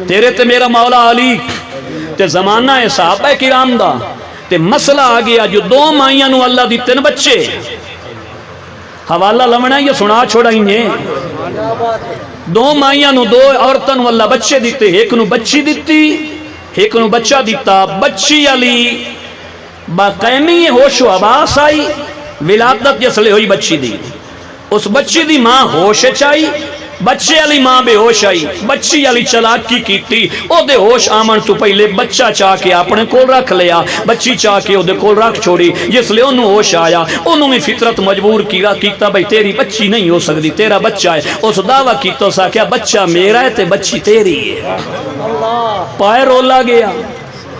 تیرے تے میرا مولا علی تے زمانہ ہے صحابہ کرام دا تے مسئلہ آ گیا جو دو مائیاں نو اللہ دیتے ن بچے حوالہ لمنا یہ سنا چھوڑا ہی ہیں دو مائیاں نو دو عورتاں نو اللہ بچے دیتے ایک نو بچی دیتی ایک نو بچہ دیتا بچی علی باقیمی ہوش و عباس آئی ولادت جسلے ہوئی بچی دی اس بچی دی ماں ہوش چائی بچے علی ماں بے ہوش آئی بچی علی چلاکی کیتی او دے ہوش آمن تو پہلے بچہ چاہ کے اپنے کول رکھ لیا بچی چاہ کے او دے کول رکھ چھوڑی جس لئے انہوں ہوش آیا انہوں نے فطرت مجبور کیتا بھئی تیری بچی نہیں ہو سکتی تیرا بچہ ہے اس دعویٰ کیتا سا کیا بچہ میرا ہے تے بچی تیری ہے پائے رولا گیا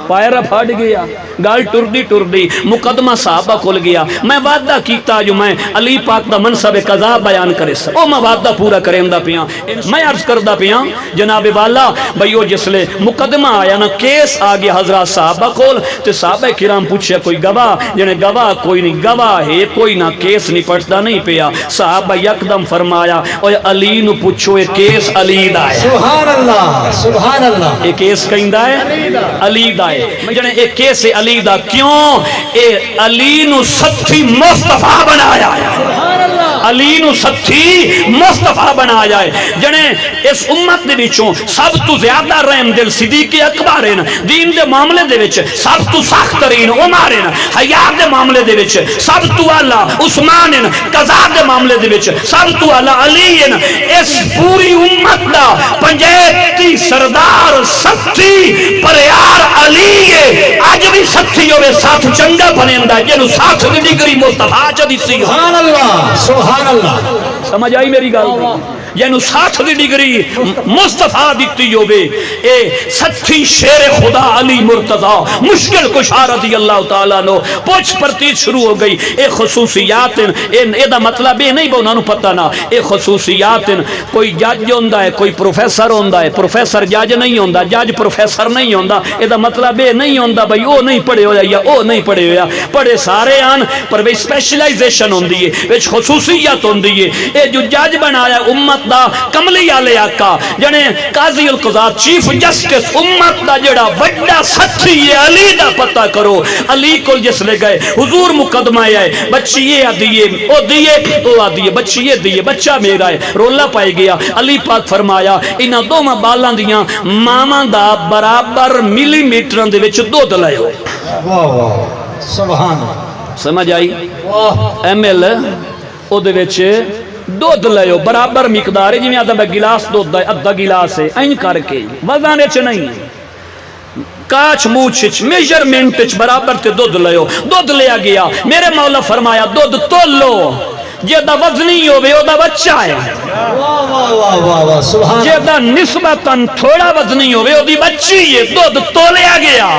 پائرہ پھاڑ گیا گال ٹر دی مقدمہ صحابہ کھل گیا میں وعدہ کیتا جو میں علی پاک دا منصب قضا بیان کرے سر او میں وعدہ پورا کریں دا پیاں میں عرض کردہ پیاں جناب والا بھئیو جس لے مقدمہ آیا نا کیس آگیا حضرات صحابہ کھول تے صحابہ کرام پوچھے کوئی گواہ جنہیں گواہ کوئی نہیں گواہ ہے کوئی نہ کیس نہیں پڑھتا نہیں پیا صحابہ یکدم فرمایا اوہ علی نو پوچھو یہ کیس علی دا ہے سبحان اللہ سبحان اللہ یہ کیس کہیں دا ہے علی دا ہے جنہیں ایک کیسے علی دا کیوں اے علی نو سچی مصطفیٰ بنایا ہے علی نو سچی مصطفیٰ بنایا ہے جنہیں اس امت دے بچوں سب تو زیادہ رحم دل صدیق اکبر ہیں دین دے معاملے دے بچ سب تو سخت ترین عمر ہیں حیاء دے معاملے دے بچ سب تو اعلیٰ عثمان ہیں قضا دے معاملے دے بچ سب تو اعلیٰ علی ہیں اس پوری امت دا پنجیتی سردار سچی پریار علی ہے آج بھی سچی ہوئے ساتھ چنگا بنیندہ جنہوں ساتھ دی ڈگری مصطفیٰ جدی سی سبحان اللہ سبحان اللہ سمجھ آئی میری گل یعنی 60 دی ڈگری مصطفیٰ دیتی ہوئے اے سچی شیر خدا علی مرتضی مشکل کشا رضی اللہ تعالیٰ نو پوچھ پرتیت شروع ہو گئی اے خصوصیات اے دا مطلب اے نہیں بہنا نو پتہ نا اے خصوصیات کوئی جج ہوندہ ہے کوئی پروفیسر ہوندہ ہے پروفیسر جج نہیں ہوندہ جج پروفیسر نہیں ہوندہ اے دا مطلب اے نہیں ہوندہ بھئی او نہیں پڑھے ہویا یا او نہیں پڑھے ہویا پڑھے سارے آن پر بھئی سپیشلائزیشن ہوندی ہے ویچ خصوصیات ہوندی ہے اے جو جج بنایا امت دا کملی آلے آقا جنے قاضی القضات چیف جسٹس امت دا جڑا وڈا سچی یہ علی دا پتہ کرو علی کو جس لے گئے حضور مقدمہ ہے بچی یہ دیئے او دیئے او دیئے بچی یہ دیئے بچہ میرا ہے رولا پائے گیا علی پاک فرمایا انہاں دو بالاں دیاں ماما دا برابر ملی میٹران دے وچ دو دلائے ہو واہ واہ سبحان سمجھ آئی ایم ایل او دے وچ دودھ لئیو برابر مقدار ہے جی میں آدھا گلاس دودھ ہے ادھا گلاس ہے این کر کے وزانے چھ نہیں کاچ موچھ میجرمنٹ برابر تے دودھ لئیو دودھ لیا گیا میرے مولا فرمایا دودھ تول لو جے دا وزنی ہوئے او دا بچہ ہے جے دا نسبتاً تھوڑا وزنی ہوئے او دی بچی ہے دودھ تولیا گیا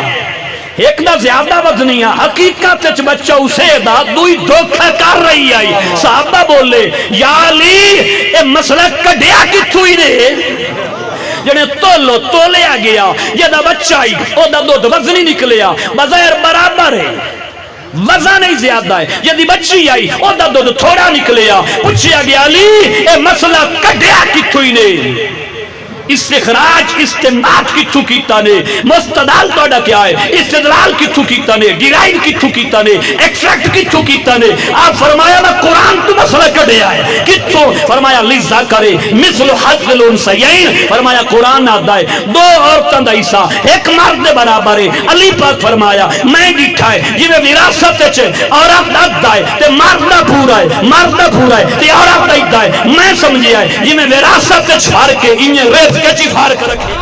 ایک دا زیادہ وزنی ہے حقیقت چھ بچہ اسے دا دوئی دھوکہ کر رہی آئی صحابہ بولے یا علی اے مسئلہ کڑیا کتھو ہی دے جنہیں تولو تولیا گیا یہ دا بچہ آئی او دا دودھ وزنی نکلیا بظاہر برابر ہے وزن نہیں زیادہ ہے یہ دی بچی آئی او دا دودھ تھوڑا نکلیا پوچھیا گیا علی اے مسئلہ کڑیا کتھو ہی دے استخراج استنباط کتھو کیتا نے مستدال توڑا کیا ہے استدلال کتھو کیتا نے ڈیرائن کتھو کیتا نے ایکسٹریکٹ کتھو کیتا نے آپ فرمایا نا قرآن تو مسئلہ کڑیا ہے کتھو فرمایا لیزا کرے مثل حض الانسیین فرمایا قرآن آدھا ہے دو عورتاں دا عیسیٰ ایک مرد برابر ہے علی پاک فرمایا میں ڈٹھا ہے جی میں وراثت چھے عورت آدھا ہے تے مردہ پورا ہے تے عورت آدھا ہے میں سمجھیا ہے جی میں وراثت چھے فرق ہے انہیں ریت کچی فرق رکھے